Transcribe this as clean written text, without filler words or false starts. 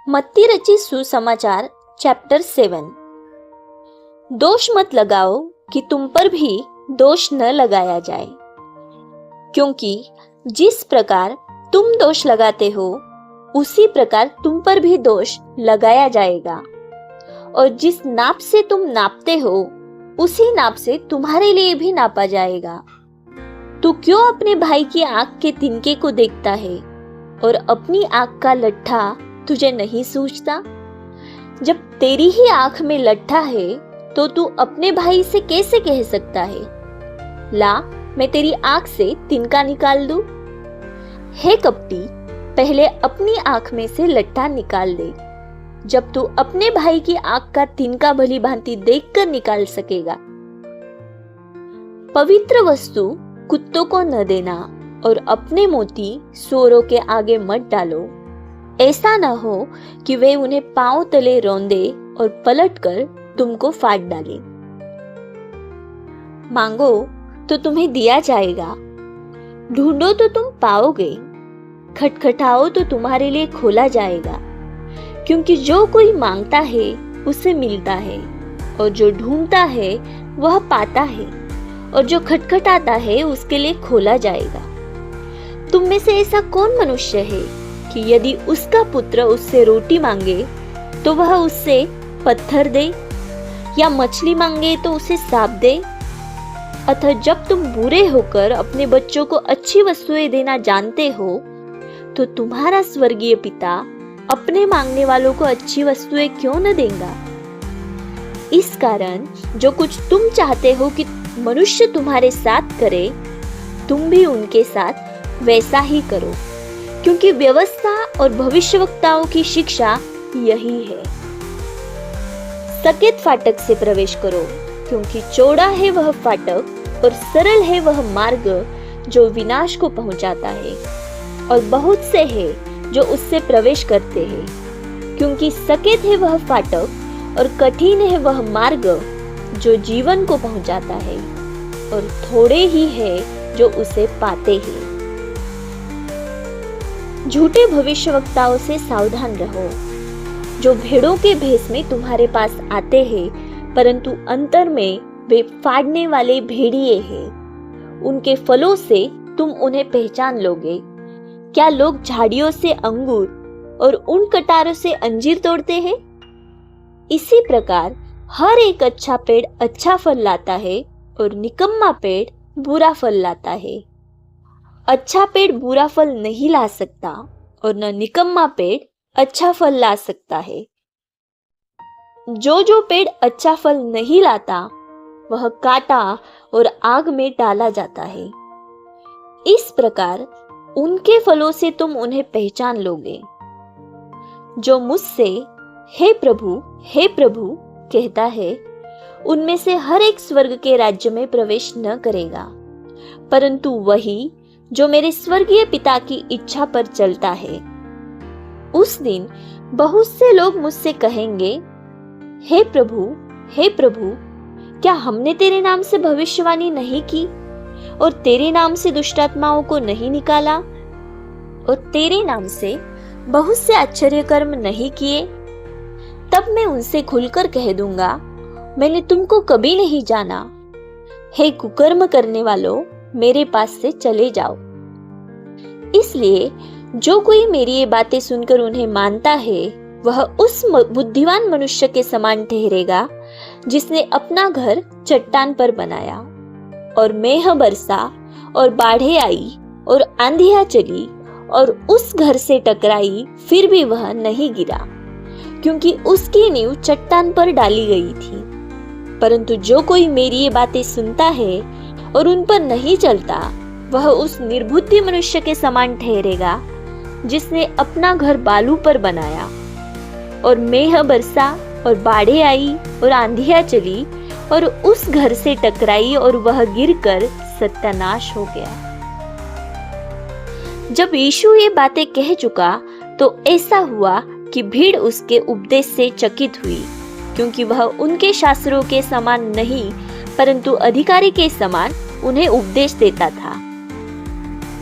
मत्ती रची सुसमाचार चैप्टर 7। दोष मत लगाओ कि तुम पर भी दोष न लगाया जाए, क्योंकि जिस प्रकार तुम दोष लगाते हो उसी प्रकार तुम पर भी दोष लगाया जाएगा, और जिस नाप से तुम नापते हो उसी नाप से तुम्हारे लिए भी नापा जाएगा। तू क्यों अपने भाई की आंख के तिनके को देखता है और अपनी आंख का लट्ठा तुझे नहीं सूझता? जब तेरी ही आंख में लट्ठा है तो तू अपने भाई से कैसे कह सकता है, ला मैं तेरी आंख से तिनका निकाल दूं? हे कपटी, पहले अपनी आंख में से लट्ठा निकाल दे, जब तू अपने भाई की आंख का तिनका भली भांति देखकर निकाल सकेगा। पवित्र वस्तु कुत्तों को न देना और अपने मोती सूअरों के आगे मत डालो, ऐसा न हो कि वे उन्हें पांव तले रौंदे और पलटकर तुमको फाड़ डाले। मांगो तो तुम्हें दिया जाएगा, ढूंढो तो तुम पाओगे, खटखटाओ तो तुम्हारे लिए खोला जाएगा। क्योंकि जो कोई मांगता है उसे मिलता है, और जो ढूंढता है वह पाता है, और जो खटखटाता है उसके लिए खोला जाएगा। तुम में से ऐसा कौन मनुष्य है कि यदि उसका पुत्र उससे रोटी मांगे तो वह उससे पत्थर दे, या मछली मांगे तो उसे सांप दे? अतः जब तुम बुरे होकर अपने बच्चों को अच्छी वस्तुएं देना जानते हो, तो तुम्हारा स्वर्गीय पिता अपने मांगने वालों को अच्छी वस्तुएं क्यों न देगा? इस कारण जो कुछ तुम चाहते हो कि मनुष्य तुम्हारे साथ करे, तुम भी उनके साथ वैसा ही करो, क्योंकि व्यवस्था और भविष्यवक्ताओं की शिक्षा यही है। सकेत फाटक से प्रवेश करो, क्योंकि चौड़ा है वह फाटक और सरल है वह मार्ग जो विनाश को पहुंचाता है, और बहुत से हैं जो उससे प्रवेश करते हैं। क्योंकि सकेत है वह फाटक और कठिन है वह मार्ग जो जीवन को पहुंचाता है, और थोड़े ही है जो उसे पाते हैं। झूठे भविष्यवक्ताओं से सावधान रहो, जो भेड़ों के भेष में तुम्हारे पास आते हैं, परंतु अंतर में वे फाड़ने वाले भेड़िए हैं। उनके फलों से तुम उन्हें पहचान लोगे। क्या लोग झाड़ियों से अंगूर और उन कटारों से अंजीर तोड़ते हैं? इसी प्रकार हर एक अच्छा पेड़ अच्छा फल लाता है, और निकम्मा पेड़ बुरा फल लाता है। अच्छा पेड़ बुरा फल नहीं ला सकता, और न निकम्मा पेड़ अच्छा फल ला सकता है। जो पेड़ अच्छा फल नहीं लाता वह काटा और आग में डाला जाता है। इस प्रकार उनके फलों से तुम उन्हें पहचान लोगे। जो मुझसे हे प्रभु कहता है, उनमें से हर एक स्वर्ग के राज्य में प्रवेश न करेगा, परंतु वही जो मेरे स्वर्गीय पिता की इच्छा पर चलता है। उस दिन बहुत से लोग मुझसे कहेंगे, हे प्रभु, क्या हमने तेरे नाम से भविष्यवाणी नहीं की, और तेरे नाम से दुष्टात्माओं को नहीं निकाला, और तेरे नाम से बहुत से आश्चर्य कर्म नहीं किए? तब मैं उनसे खुलकर कह दूंगा, मैंने तुमको कभी नहीं जाना। हे कुकर्म करने वालों, मेरे पास से चले जाओ। इसलिए जो कोई मेरी ये बातें सुनकर उन्हें मानता है, वह उस बुद्धिमान मनुष्य के समान ठहरेगा जिसने अपना घर चट्टान पर बनाया, और मेघ बरसा और बाढ़ें आई और आंधियां चली और उस घर से टकराई, फिर भी वह नहीं गिरा, क्योंकि उसकी नींव चट्टान पर डाली गई थी। परंतु जो कोई मेरी ये बातें सुनता है और उन पर नहीं चलता, वह उस निर्बुद्धि मनुष्य के समान ठहरेगा जिसने अपना घर बालू पर बनाया, और मेघ बरसा और बाढ़ें आई और आंधियां चली और उस घर से टकराई, और वह गिरकर सत्यानाश हो गया। जब यीशु ये बातें कह चुका तो ऐसा हुआ कि भीड़ उसके उपदेश से चकित हुई, क्योंकि वह उनके शास्त्रों के समान नहीं परंतु अधिकारी के समान उन्हें उपदेश देता था।